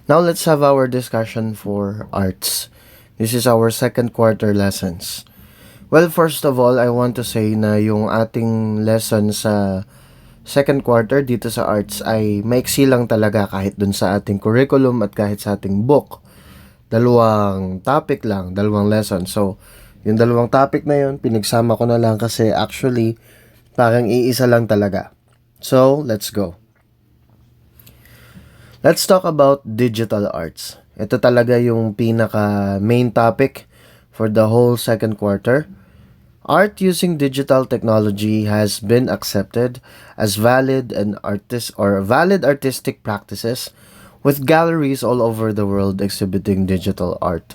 Now let's have our discussion for arts. This is our second quarter lessons. Well, first of all, I want to say na yung ating lesson sa second quarter dito sa arts ay maiksi lang talaga kahit dun sa ating curriculum at kahit sa ating book. Dalawang topic lang, dalawang lesson. So, yung dalawang topic na yun, pinagsama ko na lang kasi actually parang iisa lang talaga. So, let's go. Let's talk about digital arts. Ito talaga yung pinaka main topic for the whole second quarter. Art using digital technology has been accepted as valid artistic practices with galleries all over the world exhibiting digital art.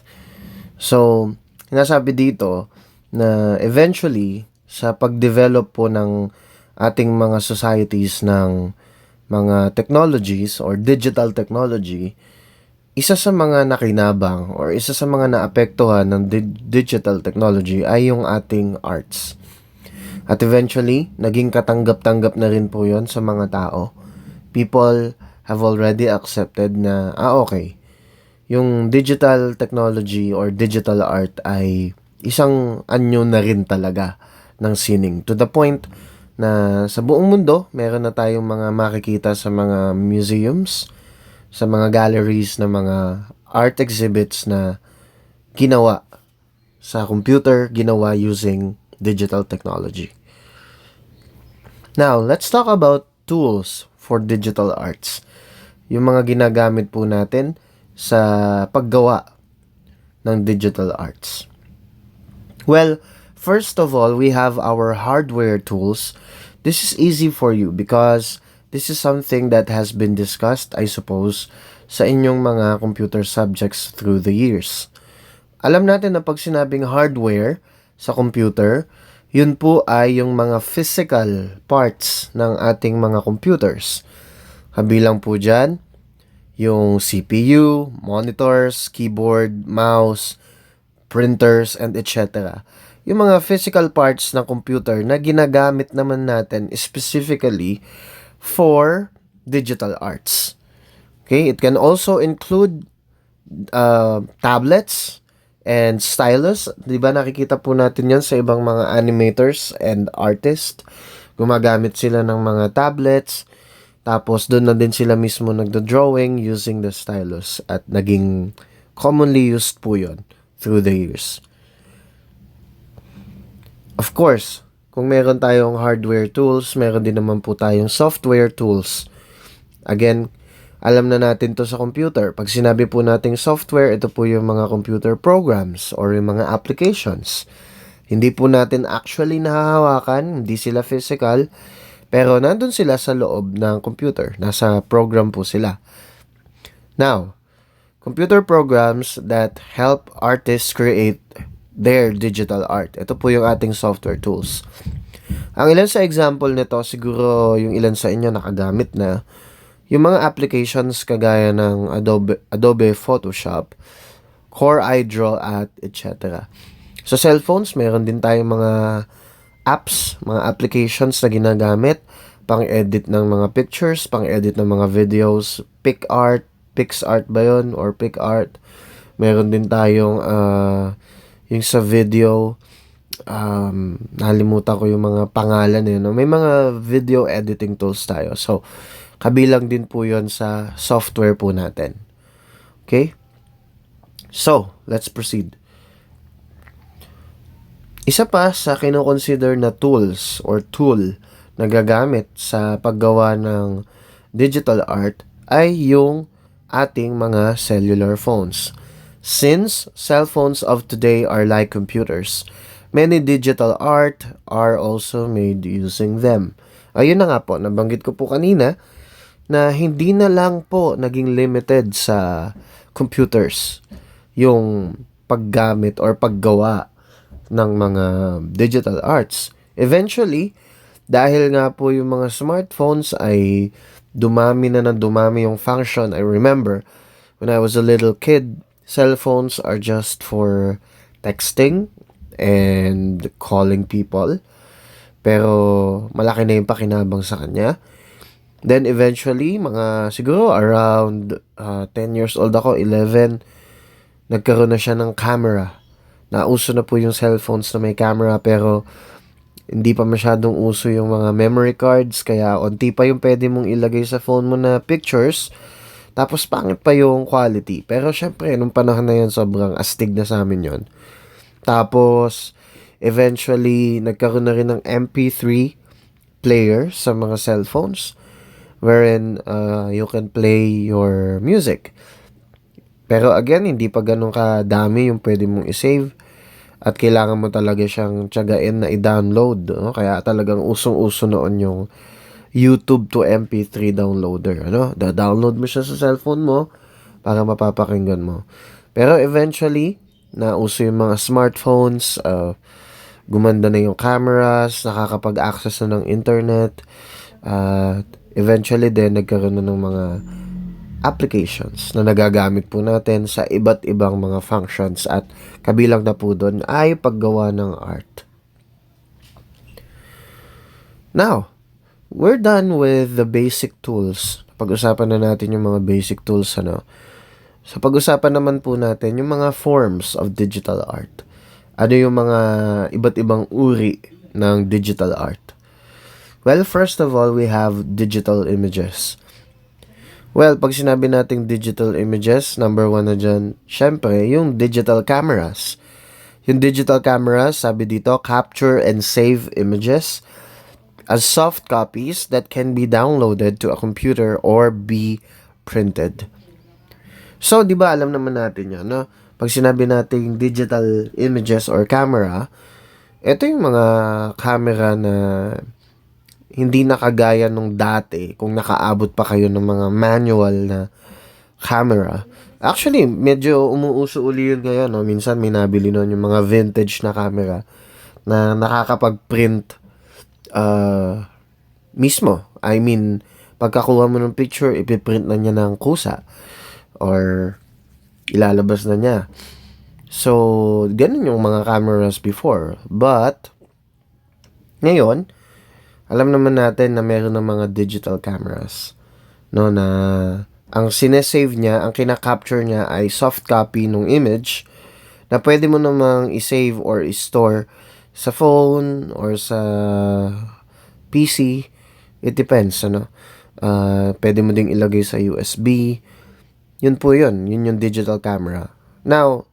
So, nasabi dito na eventually sa pag-develop po ng ating mga societies ng mga technologies or digital technology, isa sa mga nakinabang or isa sa mga naapektuhan ng digital technology ay yung ating arts. At eventually, naging katanggap-tanggap na rin po yon sa mga tao. People have already accepted na, okay, yung digital technology or digital art ay isang anyo na rin talaga ng sining. To the point na sa buong mundo, meron na tayong mga makikita sa mga museums, sa mga galleries na mga art exhibits na ginawa sa computer, ginawa using digital technology. Now, let's talk about tools for digital arts. Yung mga ginagamit po natin sa paggawa ng digital arts. Well, first of all, we have our hardware tools. This is easy for you because this is something that has been discussed, I suppose, sa inyong mga computer subjects through the years. Alam natin na pag sinabing hardware sa computer, yun po ay yung mga physical parts ng ating mga computers. Kabilang po dyan, yung CPU, monitors, keyboard, mouse, printers, and etc. Yung mga physical parts ng computer na ginagamit naman natin specifically for digital arts. Okay, it can also include tablets and stylus. Di ba nakikita po natin yan sa ibang mga animators and artists. Gumagamit sila ng mga tablets. Tapos doon na din sila mismo nagdo-drawing using the stylus. At naging commonly used po yun through the years. Of course, kung meron tayong hardware tools, meron din naman po tayong software tools. Again, alam na natin to sa computer. Pag sinabi po nating software, ito po yung mga computer programs or yung mga applications. Hindi po natin actually nahahawakan, hindi sila physical, pero nandun sila sa loob ng computer. Nasa program po sila. Now, computer programs that help artists create their digital art. Ito po yung ating software tools. Ang ilan sa example nito, siguro yung ilan sa inyo nakagamit na, yung mga applications kagaya ng Adobe Photoshop, Core iDraw at etc. Sa cellphones, meron din tayong mga apps, mga applications na ginagamit pang-edit ng mga pictures, pang-edit ng mga videos, PicArt ba yun? Or PicArt. Meron din tayong yung sa video, nalimutan ko yung mga pangalan no? May mga video editing tools tayo. So, kabilang din po yon sa software po natin. Okay? So, let's proceed. Isa pa sa kino-consider na tools or tool na gagamit sa paggawa ng digital art ay yung ating mga cellular phones. Since cell phones of today are like computers, many digital art are also made using them. Ayun na nga po, nabanggit ko po kanina na hindi na lang po naging limited sa computers yung paggamit or paggawa ng mga digital arts. Eventually, dahil nga po yung mga smartphones ay dumami na ng dumami yung function. I remember when I was a little kid, cell phones are just for texting and calling people. Pero malaki na yung pakinabang sa kanya. Then eventually, mga siguro around 10 years old ako, 11, nagkaroon na siya ng camera. Nauso na po yung cellphones na may camera pero hindi pa masyadong uso yung mga memory cards kaya onti pa yung pwede mong ilagay sa phone mo na pictures tapos pangit pa yung quality. Pero syempre, nung panahon na yun, sobrang astig na sa amin yun. Tapos, eventually, nagkaroon na rin ng MP3 player sa mga cellphones wherein you can play your music. Pero again, hindi pa ganun kadami yung pwede mong isave at kailangan mo talaga siyang tiyagain na i-download. No? Kaya talagang usong-uso noon yung YouTube to MP3 downloader. Da-download mo siya sa cellphone mo para mapapakinggan mo. Pero eventually, nauso yung mga smartphones, gumanda na yung cameras, nakakapag-access na ng internet, at eventually din nagkaroon na ng mga applications na nagagamit po natin sa iba't ibang mga functions at kabilang na po doon ay paggawa ng art. Now, we're done with the basic tools. Pag-usapan na natin yung mga basic tools, So, pag-usapan naman po natin yung mga forms of digital art. Ano yung mga iba't ibang uri ng digital art? Well, first of all, we have digital images. Well, pag sinabi nating digital images, number one na dyan, syempre, yung digital cameras. Yung digital cameras, sabi dito, capture and save images as soft copies that can be downloaded to a computer or be printed. So, di ba alam naman natin yan, no? Pag sinabi nating digital images or camera, ito yung mga camera na hindi na kagaya nung dati kung nakaabot pa kayo ng mga manual na camera. Actually, medyo umuuso uli yun ngayon, no? Minsan may nabili nun yung mga vintage na camera na nakakapag-print mismo. I mean, pagkakuha mo ng picture, ipiprint na niya ng kusa or ilalabas na niya. So, ganun yung mga cameras before. But, ngayon, alam naman natin na meron ng mga digital cameras. No, na ang sinesave niya, ang kinakapture niya ay soft copy ng image na pwede mo namang isave or i-store sa phone or sa PC. It depends, pwede mo ding ilagay sa USB. Yun po yun. Yun yung digital camera. Now,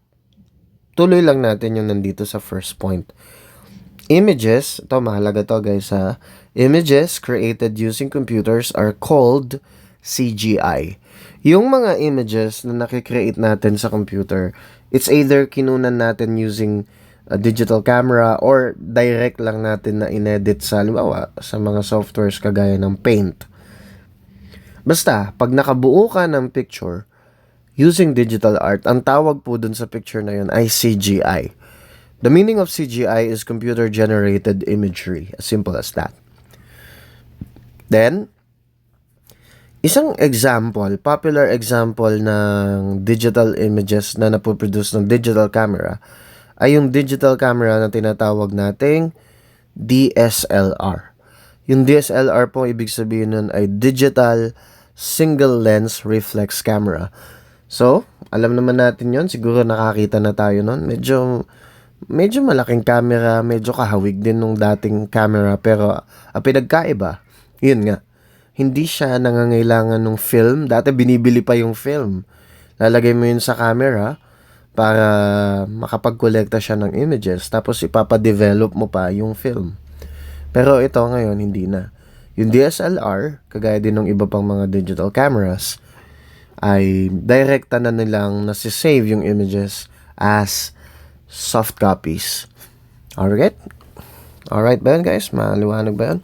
tuloy lang natin yung nandito sa first point. Images, ito mahalaga to guys ha. Images created using computers are called CGI. Yung mga images na nakikreate natin sa computer, it's either kinunan natin using a digital camera or direct lang natin na inedit sa halimbawa sa mga softwares kagaya ng Paint. Basta, pag nakabuo ka ng picture using digital art, ang tawag po dun sa picture na yun ay CGI. The meaning of CGI is computer-generated imagery. As simple as that. Then, isang example, popular example ng digital images na napoproduce ng digital camera ay yung digital camera na tinatawag nating DSLR. Yung DSLR po, ibig sabihin nun ay Digital Single Lens Reflex Camera. So, alam naman natin yon, siguro nakakita na tayo nun. Medyo malaking camera, medyo kahawig din nung dating camera, pero ang pinagkaiba, yun nga, hindi siya nangangailangan ng film. Dati binibili pa yung film. Lalagay mo yun sa camera para makapag-kolekta siya ng images, tapos ipapadevelop mo pa yung film. Pero ito ngayon, hindi na. Yung DSLR, kagaya din ng iba pang mga digital cameras, ay direkta na nilang nasisave yung images as soft copies. Alright? Alright ba yun guys? Maliwanag ba yun?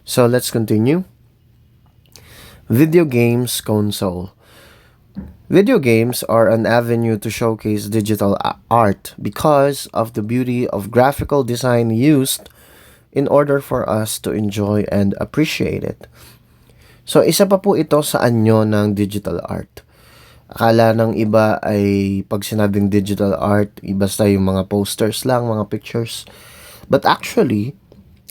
So, let's continue. Video games console. Video games are an avenue to showcase digital art because of the beauty of graphical design used in order for us to enjoy and appreciate it. So, isa pa po ito sa anyo ng digital art. Akala ng iba ay pag sinabing digital art, basta yung mga posters lang, mga pictures. But actually,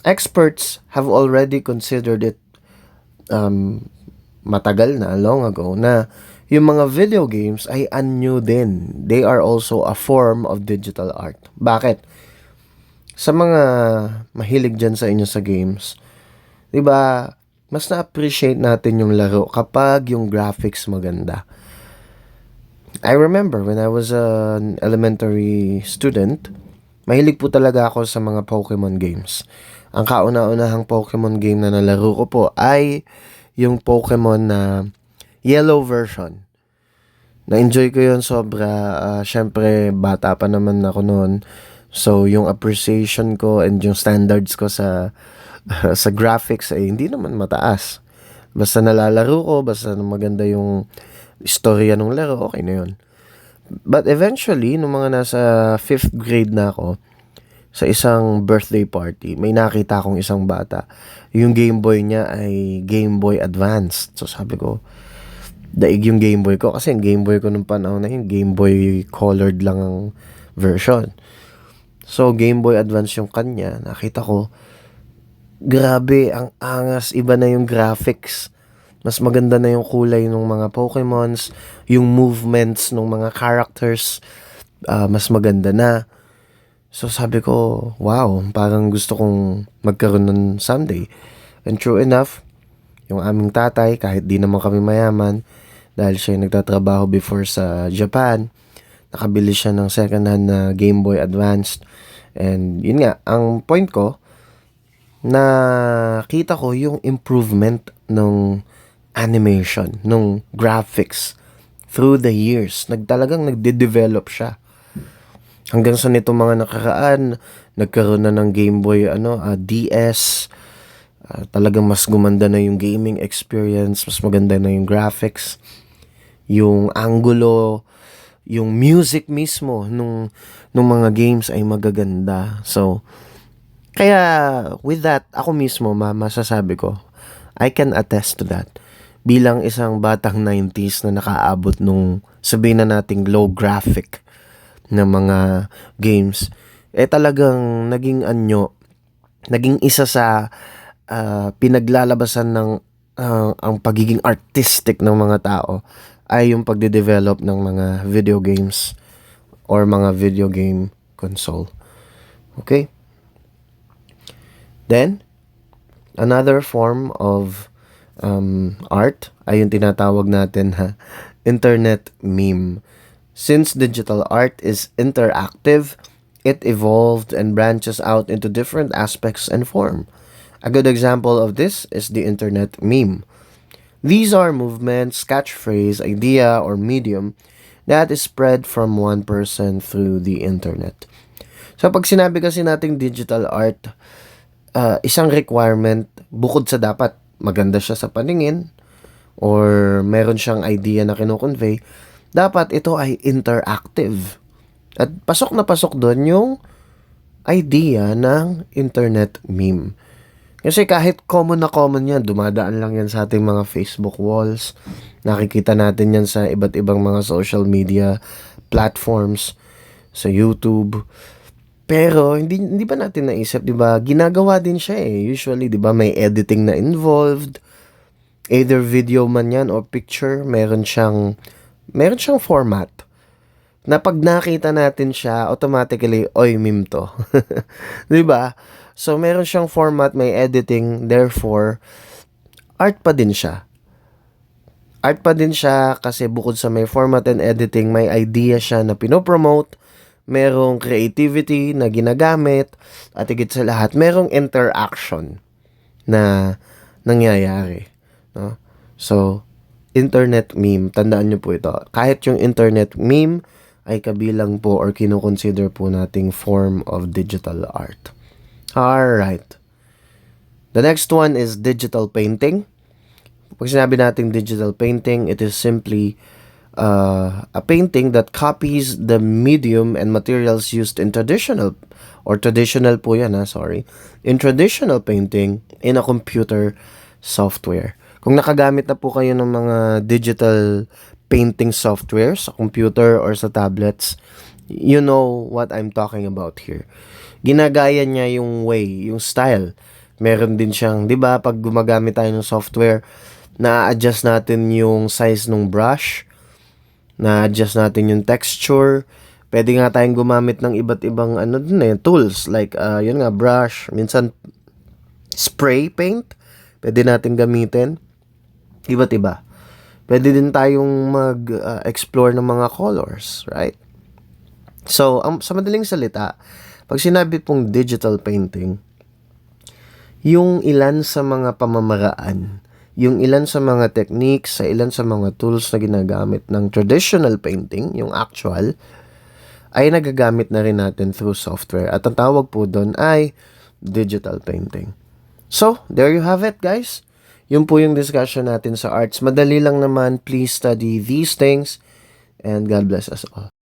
experts have already considered it matagal na, long ago, na yung mga video games ay anyo din. They are also a form of digital art. Bakit? Sa mga mahilig dyan sa inyo sa games, di ba, mas na-appreciate natin yung laro kapag yung graphics maganda. I remember when I was an elementary student, mahilig po talaga ako sa mga Pokemon games. Ang kauna-unahang Pokemon game na nalaro ko po ay yung Pokemon na yellow version. Na-enjoy ko yun sobra. Syempre, bata pa naman ako noon. So, yung appreciation ko and yung standards ko sa sa graphics ay hindi naman mataas. Basta nalalaro ko, basta maganda yung istorya ng laro, okay na yun. But eventually, nung mga nasa 5th grade na ako, sa isang birthday party, may nakita akong isang bata. Yung Game Boy niya ay Game Boy Advanced. So sabi ko, daig yung Game Boy ko. Kasi yung Game Boy ko nung panahon na yun, Game Boy colored lang ang version. So Game Boy Advance yung kanya. Nakita ko, grabe, ang angas. Iba na yung graphics. Mas maganda na yung kulay ng mga Pokemons. Yung movements ng mga characters, mas maganda na. So sabi ko, wow, parang gusto kong magkaroon nun someday. And true enough, yung aming tatay, kahit di naman kami mayaman, dahil siya yung nagtatrabaho before sa Japan, nakabili siya ng second hand na Game Boy Advanced. And yun nga, ang point ko, nakita ko yung improvement ng animation, ng graphics through the years. Talagang nagde-develop siya. Hanggang sa nito mga nakaraan, nagkaroon na ng Game Boy DS. Talagang mas gumanda na yung gaming experience, mas maganda na yung graphics, yung angulo, yung music mismo nung mga games ay magaganda. So, kaya with that, ako mismo masasabi ko, I can attest to that. Bilang isang batang 90s na nakaabot nung sabihin na nating low graphic na mga games, talagang naging isa sa pinaglalabasan ng ang pagiging artistic ng mga tao ay yung pagde-develop ng mga video games or mga video game console. Okay? Then, another form of art ay yung tinatawag natin internet meme. Since digital art is interactive, it evolved and branches out into different aspects and form. A good example of this is the internet meme. These are movements, catchphrase, idea, or medium that is spread from one person through the internet. So pag sinabi kasi nating digital art, isang requirement, bukod sa dapat maganda siya sa paningin or meron siyang idea na kino-convey, dapat ito ay interactive. At pasok na pasok doon yung idea ng internet meme. Kasi kahit common na common yan, dumadaan lang yan sa ating mga Facebook walls. Nakikita natin yan sa iba't ibang mga social media platforms, sa YouTube. Pero hindi pa natin naisip, 'di ba? Ginagawa din siya Usually, 'di ba, may editing na involved. Either video man 'yan or picture, meron siyang format na pag nakita natin siya, automatically, oy, meme to. 'Di ba? So, meron siyang format, may editing, therefore, art pa din siya. Art pa din siya kasi bukod sa may format and editing, may idea siya na pinopromote, merong creativity na ginagamit, at higit sa lahat, merong interaction na nangyayari. No? So, internet meme, tandaan nyo po ito. Kahit yung internet meme ay kabilang po or kinoconsider po nating form of digital art. Alright. The next one is digital painting. Pag sinabi natin digital painting, it is simply a painting that copies the medium and materials used in traditional po yan in traditional painting in a computer software. Kung nakagamit na po kayo ng mga digital painting software sa computer or sa tablets, you know what I'm talking about here. Ginagaya niya yung way, yung style. Meron din siyang, 'di ba, pag gumagamit tayo ng software, Na-adjust natin yung size ng brush, na-adjust natin yung texture. Pwede nga tayong gumamit ng iba't ibang tools like yun nga, brush, minsan spray paint, pwede natin gamitin. Iba't iba. Pwede din tayong mag-explore ng mga colors, right? So, sa madaling salita, pag sinabi pong digital painting, yung ilan sa mga pamamaraan, yung ilan sa mga techniques, sa ilan sa mga tools na ginagamit ng traditional painting, yung actual, ay nagagamit na rin natin through software. At ang tawag po doon ay digital painting. So, there you have it, guys. Yun po yung discussion natin sa arts. Madali lang naman. Please study these things. And God bless us all.